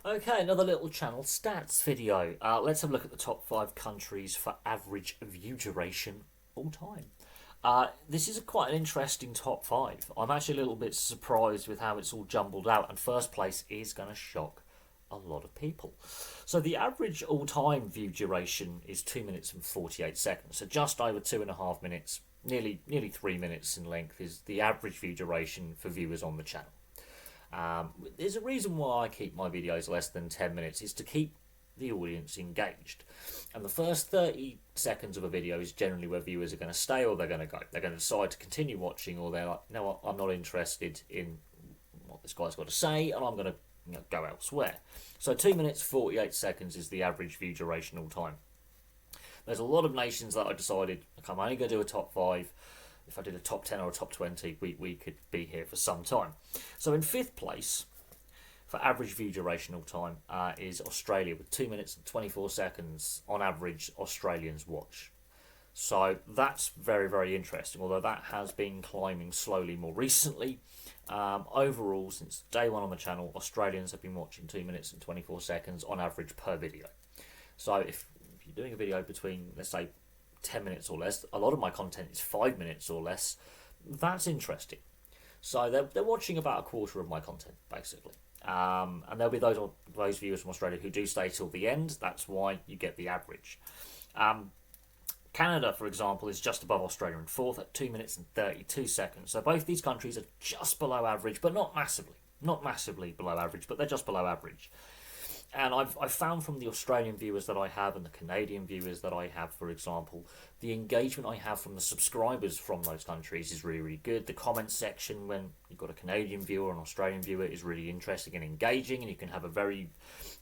Okay, another little channel stats video. Let's have a look at the top 5 countries for average view duration all time. This is quite an interesting top 5. I'm actually a little bit surprised with how it's all jumbled out, and first place is going to shock a lot of people. So the average all-time view duration is 2 minutes and 48 seconds, so just over 2.5 minutes, nearly 3 minutes in length is the average view duration for viewers on the channel. There's a reason why I keep my videos less than 10 minutes, is to keep the audience engaged. And the first 30 seconds of a video is generally where viewers are going to stay or they're going to go. They're going to decide to continue watching, or they're like, no, I'm not interested in what this guy's got to say, and I'm going to go elsewhere. So 2 minutes 48 seconds is the average view duration all time. There's a lot of nations that I decided, okay, I'm only going to do a top 5. If I did a top 10 or a top 20, we could be here for some time. So in 5th place, for average view duration all time, is Australia, with 2 minutes and 24 seconds on average Australians watch. So that's very, very interesting, although that has been climbing slowly more recently. Overall, since day one on the channel, Australians have been watching 2 minutes and 24 seconds on average per video. So if you're doing a video between, let's say, 10 minutes or less, a lot of my content is 5 minutes or less, that's interesting. So they're watching about a quarter of my content, basically. And there'll be those viewers from Australia who do stay till the end. That's why you get the average. Canada, for example, is just above Australia in 4th at 2 minutes and 32 seconds. So both these countries are just below average, but not massively. Not massively below average, but they're just below average. And I've found from the Australian viewers that I have and the Canadian viewers that I have, for example, the engagement I have from the subscribers from those countries is really, really good. The comment section, when you've got a Canadian viewer or an Australian viewer, is really interesting and engaging, and you can have a very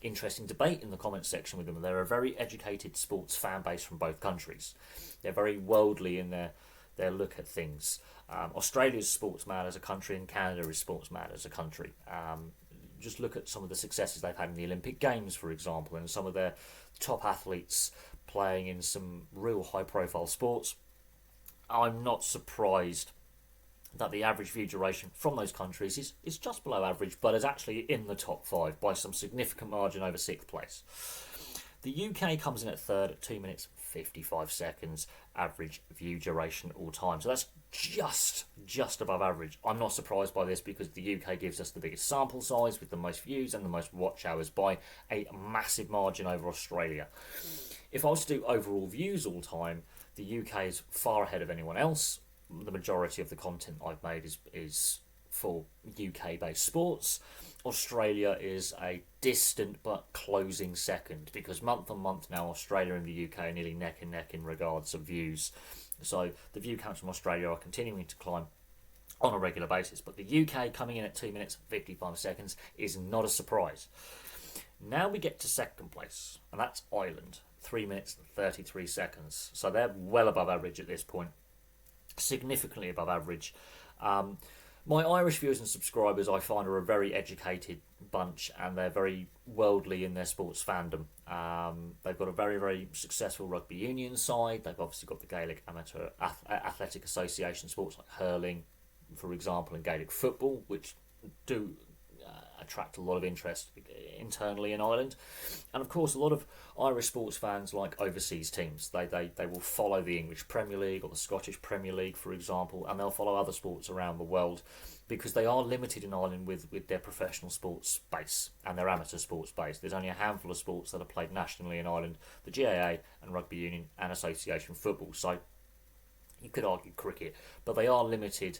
interesting debate in the comment section with them. They're a very educated sports fan base from both countries. They're very worldly in their look at things. Australia's sports mad as a country, and Canada is sports mad as a country. Just look at some of the successes they've had in the Olympic Games, for example, and some of their top athletes playing in some real high-profile sports. I'm not surprised that the average view duration from those countries is just below average, but is actually in the top 5 by some significant margin over 6th place. The UK comes in at 3rd at 2 minutes 55 seconds average view duration all time. So that's just above average. I'm not surprised by this because the UK gives us the biggest sample size with the most views and the most watch hours by a massive margin over Australia. If I was to do overall views all time, the UK is far ahead of anyone else. The majority of the content I've made is for UK-based sports. Australia is a distant but closing second, because month on month now Australia and the UK are nearly neck and neck in regards of views. So the view counts from Australia are continuing to climb on a regular basis, but the UK coming in at 2 minutes 55 seconds is not a surprise. Now we get to 2nd place, and that's Ireland, 3 minutes and 33 seconds. So they're well above average at this point, significantly above average. My Irish viewers and subscribers, I find, are a very educated bunch, and they're very worldly in their sports fandom. They've got a very, very successful rugby union side. They've obviously got the Gaelic Amateur Athletic Association sports like hurling, for example, and Gaelic football, which do attract a lot of interest internally in Ireland. And of course, a lot of Irish sports fans like overseas teams. They will follow the English Premier League or the Scottish Premier League, for example, and they'll follow other sports around the world because they are limited in Ireland with their professional sports base and their amateur sports base. There's only a handful of sports that are played nationally in Ireland: the GAA and rugby union and association football. So you could argue cricket, but they are limited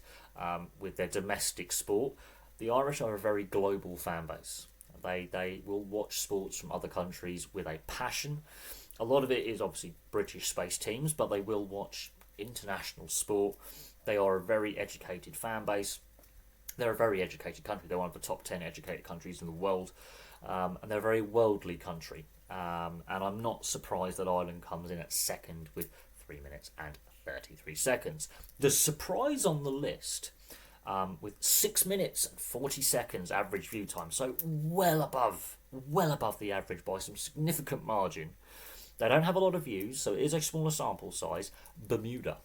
with their domestic sport. The Irish are a very global fan base. They will watch sports from other countries with a passion. A lot of it is obviously British space teams, but they will watch international sport. They are a very educated fan base. They're a very educated country. They're one of the top 10 educated countries in the world. And they're a very worldly country. And I'm not surprised that Ireland comes in at 2nd with 3 minutes and 33 seconds. The surprise on the list, with 6 minutes and 40 seconds average view time, so well above the average by some significant margin. They don't have a lot of views, so it is a smaller sample size. Bermuda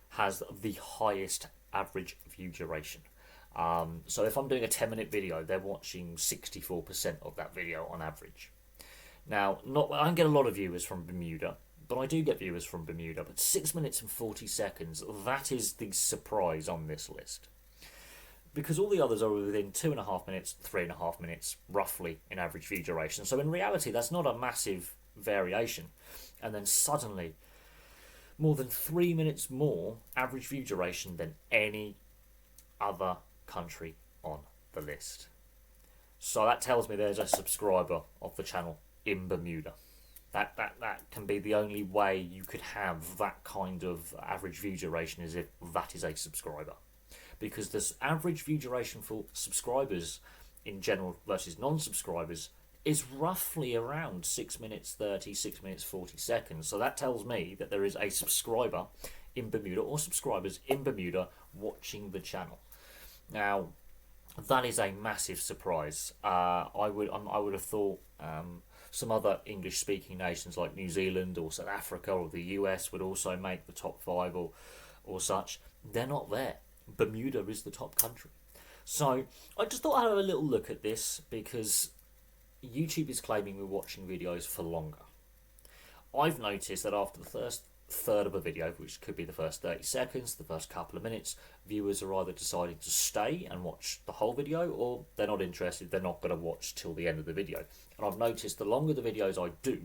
has the highest average view duration. So if I'm doing a 10-minute video, they're watching 64% of that video on average. Now, I don't get a lot of viewers from Bermuda, but I do get viewers from Bermuda. But 6 minutes and 40 seconds, that is the surprise on this list. Because all the others are within 2.5 minutes, 3.5 minutes, roughly, in average view duration. So in reality, that's not a massive variation. And then suddenly, more than 3 minutes more average view duration than any other country on the list. So that tells me there's a subscriber of the channel in Bermuda. That can be the only way you could have that kind of average view duration, is if that is a subscriber. Because the average view duration for subscribers in general versus non-subscribers is roughly around 6 minutes 30, 6 minutes 40 seconds. So that tells me that there is a subscriber in Bermuda, or subscribers in Bermuda, watching the channel. Now, that is a massive surprise. I would have thought some other English-speaking nations like New Zealand or South Africa or the US would also make the top 5 or such. They're not there. Bermuda is the top country. So I just thought I'd have a little look at this, because YouTube is claiming we're watching videos for longer. I've noticed that after the first third of a video, which could be the first 30 seconds, the first couple of minutes, viewers are either deciding to stay and watch the whole video, or they're not interested, they're not going to watch till the end of the video. And I've noticed the longer the videos I do,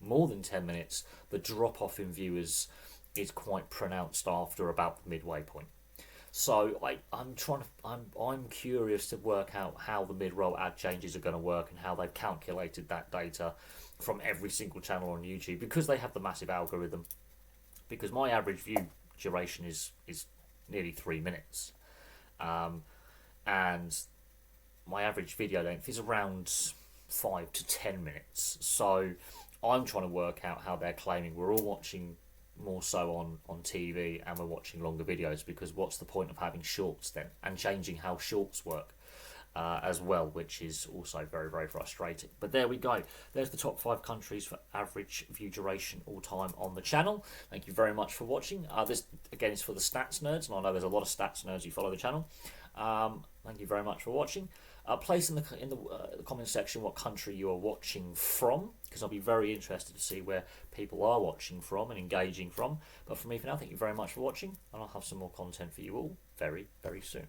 more than 10 minutes, the drop off in viewers is quite pronounced after about the midway point. So I'm curious to work out how the mid-roll ad changes are going to work, and how they've calculated that data from every single channel on YouTube, because they have the massive algorithm. Because my average view duration is nearly 3 minutes, and my average video length is around 5 to 10 minutes. So I'm trying to work out how they're claiming we're all watching more so on TV, and we're watching longer videos, because what's the point of having shorts then, and changing how shorts work as well, which is also very, very frustrating. But there we go. There's the top 5 countries for average view duration all time on the channel. Thank you very much for watching. This again is for the stats nerds, and I know there's a lot of stats nerds who follow the channel. Thank you very much for watching. Place in the comment section what country you are watching from, because I'll be very interested to see where people are watching from and engaging from. But for me for now, thank you very much for watching, and I'll have some more content for you all very, very soon.